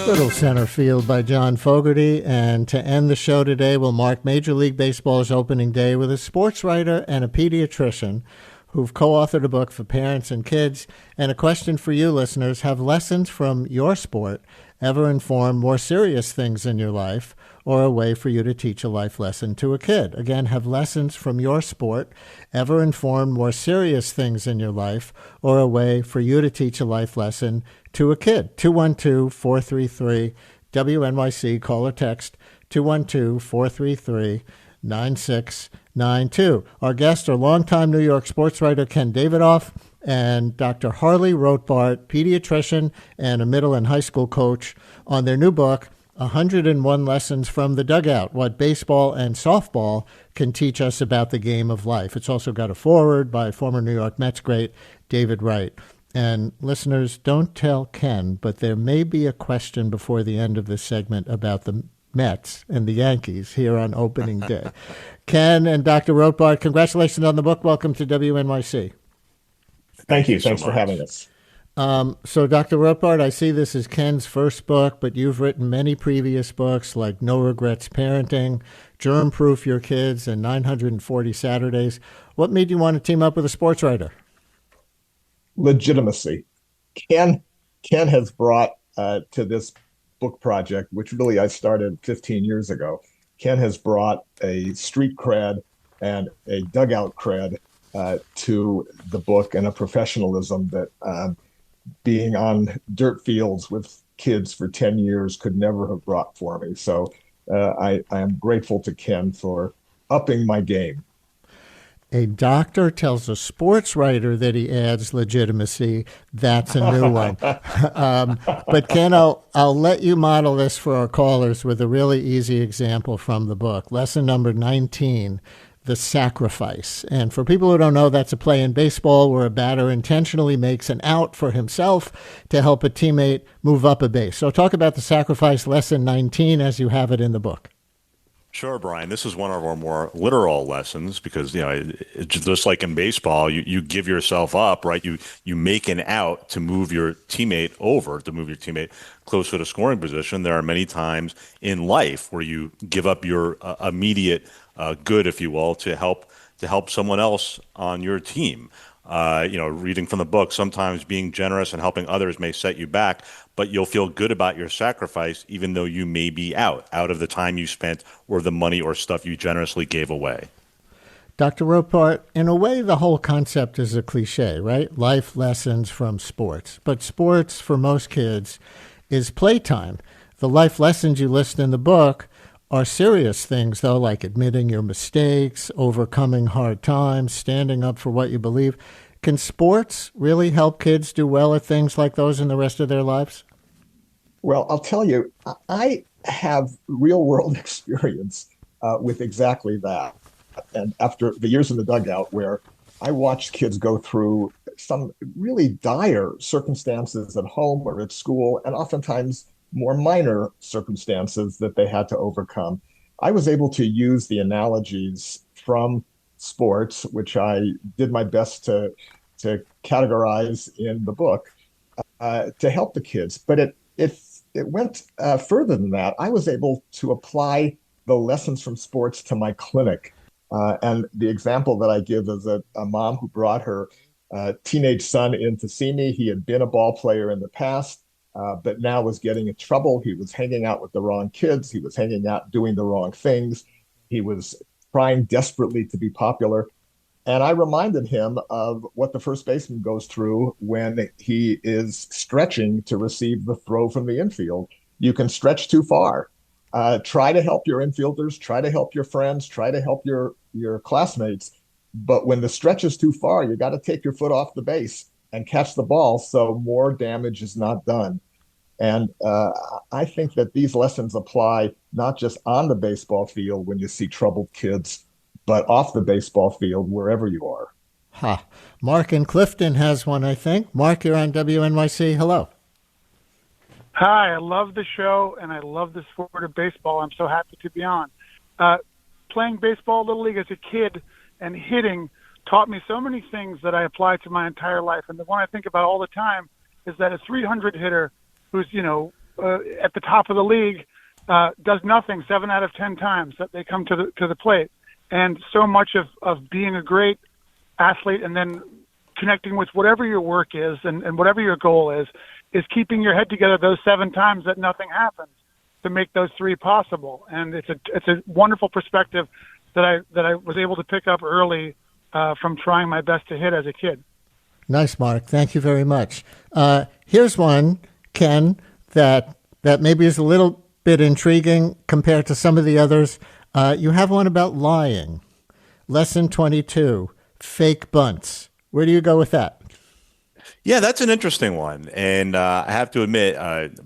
Little center field by John Fogerty. And to end the show today, we'll mark Major League Baseball's opening day with a sports writer and a pediatrician who've co-authored a book for parents and kids. And a question for you listeners: have lessons from your sport ever informed more serious things in your life, or a way for you to teach a life lesson to a kid? Again, have lessons from your sport ever informed more serious things in your life, or a way for you to teach a life lesson to a kid? 212-433-WNYC. Call or text 212-433-9692. Our guests are longtime New York sports writer Ken Davidoff and Dr. Harley Rothbart, pediatrician and a middle and high school coach, on their new book, 101 Lessons from the Dugout: What Baseball and Softball Can Teach Us About the Game of Life. It's also got a foreword by former New York Mets great David Wright. And listeners, don't tell Ken, but there may be a question before the end of this segment about the Mets and the Yankees here on opening day. Ken and Dr. Rothbart, congratulations on the book. Welcome to WNYC. Thank you. Thanks for having us. So, Dr. Rothbart, I see this is Ken's first book, but you've written many previous books like No Regrets Parenting, Germ Proof Your Kids, and 940 Saturdays. What made you want to team up with a sports writer? Legitimacy. Ken has brought to this book project, which really I started 15 years ago. Ken has brought a street cred and a dugout cred to the book, and a professionalism that being on dirt fields with kids for 10 years could never have brought for me. So I am grateful to Ken for upping my game. A doctor tells a sports writer that he adds legitimacy. That's a new one. But Ken, I'll let you model this for our callers with a really easy example from the book. Lesson number 19, the sacrifice. And for people who don't know, that's a play in baseball where a batter intentionally makes an out for himself to help a teammate move up a base. So talk about the sacrifice, lesson 19, as you have it in the book. Sure, Brian. This is one of our more literal lessons because, it's just like in baseball, you give yourself up, right? You make an out to move your teammate over, to move your teammate closer to scoring position. There are many times in life where you give up your immediate good, if you will, to help someone else on your team. Reading from the book, sometimes being generous and helping others may set you back, but you'll feel good about your sacrifice even though you may be out of the time you spent or the money or stuff you generously gave away. Dr. Rothbart, in a way, the whole concept is a cliche, right? Life lessons from sports. But sports, for most kids, is playtime. The life lessons you list in the book are serious things, though, like admitting your mistakes, overcoming hard times, standing up for what you believe. Can sports really help kids do well at things like those in the rest of their lives? Well, I'll tell you, I have real-world experience with exactly that. And after the years in the dugout where I watched kids go through some really dire circumstances at home or at school, and oftentimes more minor circumstances that they had to overcome, I was able to use the analogies from sports, which I did my best to categorize in the book, to help the kids. But it went further than that. I was able to apply the lessons from sports to my clinic. And the example that I give is a mom who brought her teenage son in to see me. He had been a ball player in the past, but now was getting in trouble. He was hanging out with the wrong kids. He was hanging out doing the wrong things. He was trying desperately to be popular. And I reminded him of what the first baseman goes through when he is stretching to receive the throw from the infield. You can stretch too far. Try to help your infielders, try to help your friends, try to help your classmates. But when the stretch is too far, you got to take your foot off the base and catch the ball so more damage is not done. And I think that these lessons apply not just on the baseball field when you see troubled kids, but off the baseball field, wherever you are. Mark in Clifton has one, I think. Mark, you're on WNYC. Hello. Hi, I love the show, and I love the sport of baseball. I'm so happy to be on. Playing baseball, Little League as a kid, and hitting taught me so many things that I apply to my entire life. And the one I think about all the time is that a 300 hitter who's, at the top of the league does nothing 7 out of 10 times that they come to the plate. And so much of being a great athlete and then connecting with whatever your work is and whatever your goal is keeping your head together those 7 times that nothing happens to make those 3 possible. And it's a wonderful perspective that I was able to pick up early from trying my best to hit as a kid. Nice, Mark. Thank you very much. Here's one, Ken, that maybe is a little bit intriguing compared to some of the others. You have one about lying. Lesson 22, fake bunts. Where do you go with that? Yeah, that's an interesting one. And I have to admit,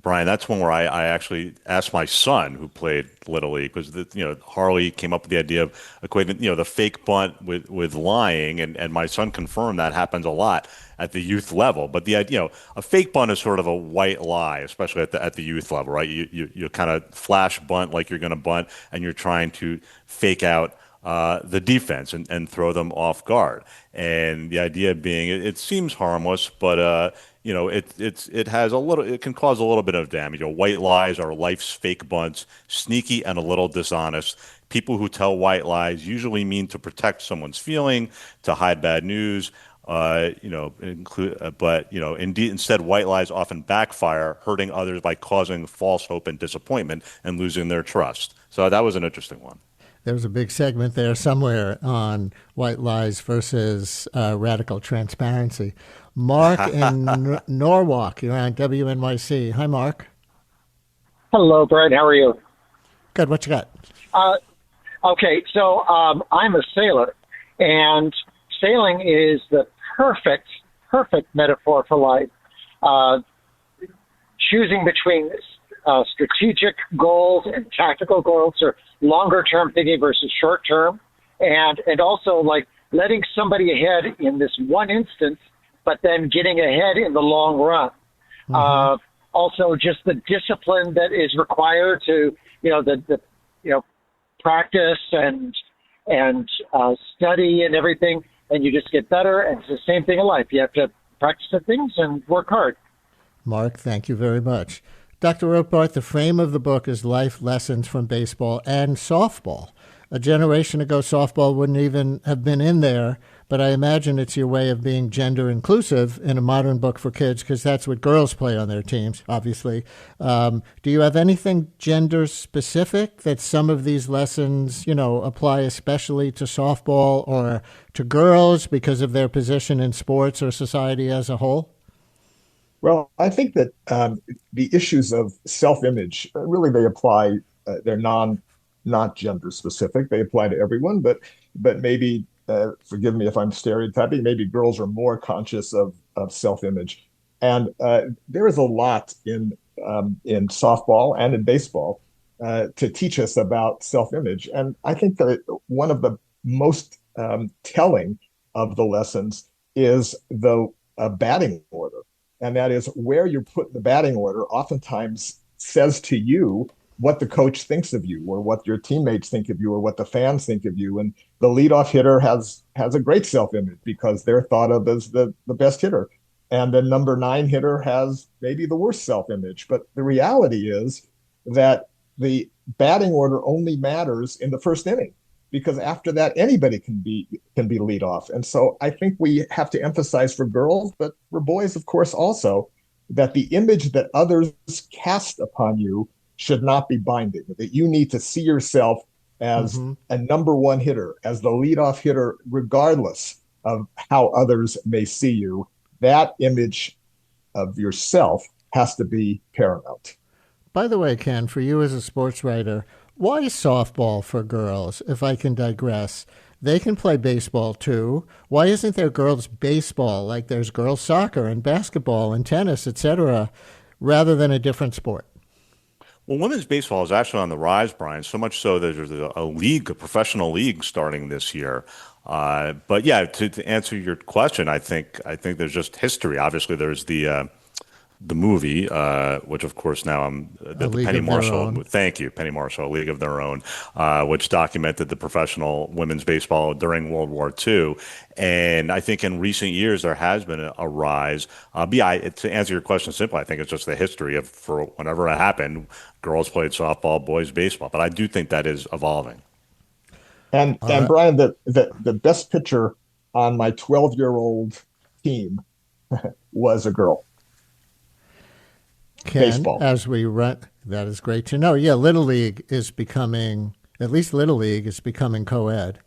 Brian, that's one where I actually asked my son who played Little League, because Harley came up with the idea of equating the fake bunt with lying, and my son confirmed that happens a lot at the youth level. But the idea, a fake bunt is sort of a white lie, especially at the youth level, right? You kind of flash bunt like you're going to bunt, and you're trying to fake out the defense and throw them off guard. And the idea being, it seems harmless, but it can cause a little bit of damage. White lies are life's fake bunts, sneaky and a little dishonest. People who tell white lies usually mean to protect someone's feeling, to hide bad news. Instead, white lies often backfire, hurting others by causing false hope and disappointment and losing their trust. So that was an interesting one. There was a big segment there somewhere on white lies versus radical transparency. Mark in Norwalk, you're on WNYC. Hi, Mark. Hello, Brad. How are you? Good. What you got? Okay, so I'm a sailor, and sailing is the perfect metaphor for life. Choosing between strategic goals and tactical goals, or longer term thinking versus short term, and also like letting somebody ahead in this one instance, but then getting ahead in the long run. Mm-hmm. Also, just the discipline that is required to practice and study and everything, and you just get better. And it's the same thing in life. You have to practice the things and work hard. Mark, thank you very much. Dr. Rothbart, the frame of the book is life lessons from baseball and softball. A generation ago, softball wouldn't even have been in there, but I imagine it's your way of being gender inclusive in a modern book for kids, because that's what girls play on their teams, obviously. Do you have anything gender specific that some of these lessons, apply especially to softball or to girls because of their position in sports or society as a whole? Well, I think that the issues of self-image, really they apply, they're not gender specific. They apply to everyone, but maybe, forgive me if I'm stereotyping, maybe girls are more conscious of self-image. And there is a lot in softball and in baseball to teach us about self-image. And I think that one of the most telling of the lessons is the batting order. And that is where you're put in the batting order oftentimes says to you what the coach thinks of you, or what your teammates think of you, or what the fans think of you. And the leadoff hitter has a great self-image because they're thought of as the best hitter. And the number 9 hitter has maybe the worst self-image. But the reality is that the batting order only matters in the first inning, because after that, anybody can be leadoff. And so I think we have to emphasize for girls, but for boys, of course, also, that the image that others cast upon you should not be binding, that you need to see yourself as a number 1 hitter, as the leadoff hitter, regardless of how others may see you. That image of yourself has to be paramount. By the way, Ken, for you as a sports writer, why softball for girls, if I can digress? They can play baseball too. Why isn't there girls baseball like there's girls soccer and basketball and tennis, etc., rather than a different sport? Well, women's baseball is actually on the rise, Brian, so much so that there's a professional league starting this year. But yeah, to answer your question, I think there's just history. Obviously, there's the the movie, which of course now I'm the League Penny of Their Marshall. Own. Thank you, Penny Marshall, A League of Their Own, which documented the professional women's baseball during World War II. And I think in recent years there has been a rise. But yeah, to answer your question simply, I think it's just the history of for whenever it happened, girls played softball, boys baseball. But I do think that is evolving. And Brian, the best pitcher on my 12-year-old team was a girl. Ken, Baseball. as we run, that is great to know. Yeah, Little League is becoming, at least Little League is becoming co-ed.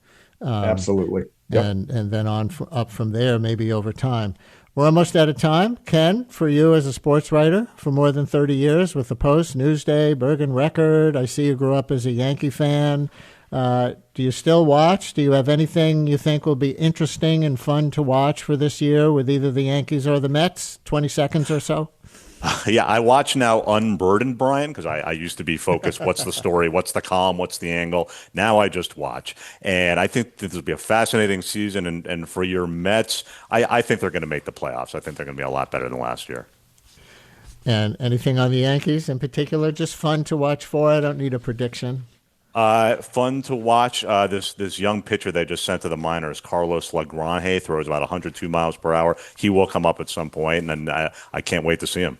Absolutely. Yep. And then up from there, maybe over time. We're almost out of time. Ken, for you as a sports writer for more than 30 years with the Post, Newsday, Bergen Record, I see you grew up as a Yankee fan. Do you still watch? Do you have anything you think will be interesting and fun to watch for this year with either the Yankees or the Mets? 20 seconds or so. Yeah, I watch now unburdened, Brian, because I used to be focused. What's the story? What's the calm? What's the angle? Now I just watch. And I think this will be a fascinating season. And for your Mets, I think they're going to make the playoffs. I think they're going to be a lot better than last year. And anything on the Yankees in particular? Just fun to watch for? I don't need a prediction. Fun to watch. This young pitcher they just sent to the minors, Carlos Lagrange, throws about 102 miles per hour. He will come up at some point, and I can't wait to see him.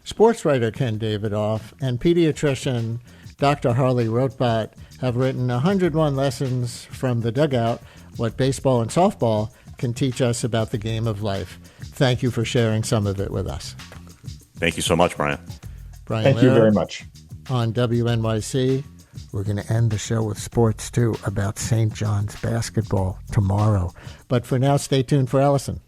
Sports writer Ken Davidoff and pediatrician Dr. Harley Rothbart have written 101 lessons from the dugout, what baseball and softball can teach us about the game of life. Thank you for sharing some of it with us. Thank you so much, Brian. Thank you very much. On WNYC, we're going to end the show with sports, too, about St. John's basketball tomorrow. But for now, stay tuned for Allison.